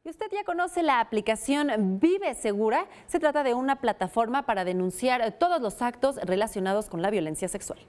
¿Y usted ya conoce la aplicación Vive Segura? Se trata de una plataforma para denunciar todos los actos relacionados con la violencia sexual.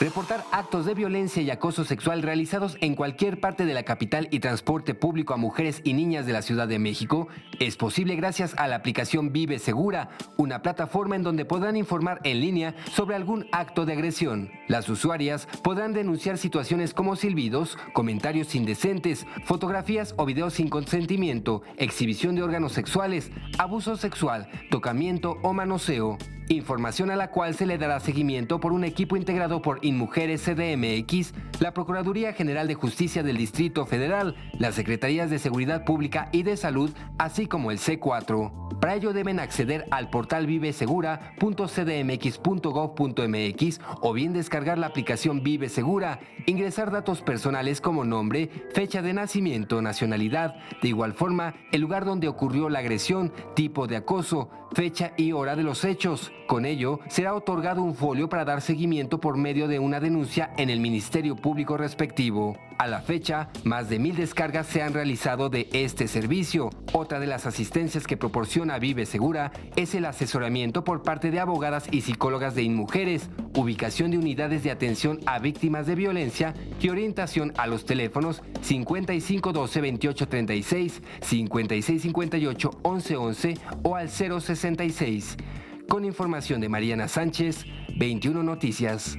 Reportar actos de violencia y acoso sexual realizados en cualquier parte de la capital y transporte público a mujeres y niñas de la Ciudad de México es posible gracias a la aplicación Vive Segura, una plataforma en donde podrán informar en línea sobre algún acto de agresión. Las usuarias podrán denunciar situaciones como silbidos, comentarios indecentes, fotografías o videos sin consentimiento, exhibición de órganos sexuales, abuso sexual, tocamiento o manoseo. Información a la cual se le dará seguimiento por un equipo integrado por InMujeres CDMX, la Procuraduría General de Justicia del Distrito Federal, las Secretarías de Seguridad Pública y de Salud, así como el C4. Para ello deben acceder al portal vivesegura.cdmx.gov.mx o bien descargar la aplicación Vive Segura, ingresar datos personales como nombre, fecha de nacimiento, nacionalidad, de igual forma el lugar donde ocurrió la agresión, tipo de acoso, fecha y hora de los hechos. Con ello, será otorgado un folio para dar seguimiento por medio de una denuncia en el Ministerio Público respectivo. A la fecha, más de 1,000 descargas se han realizado de este servicio. Otra de las asistencias que proporciona Vive Segura es el asesoramiento por parte de abogadas y psicólogas de InMujeres, ubicación de unidades de atención a víctimas de violencia y orientación a los teléfonos 5512-2836, 5658-1111 o al 066. Con información de Mariana Sánchez, 21 Noticias.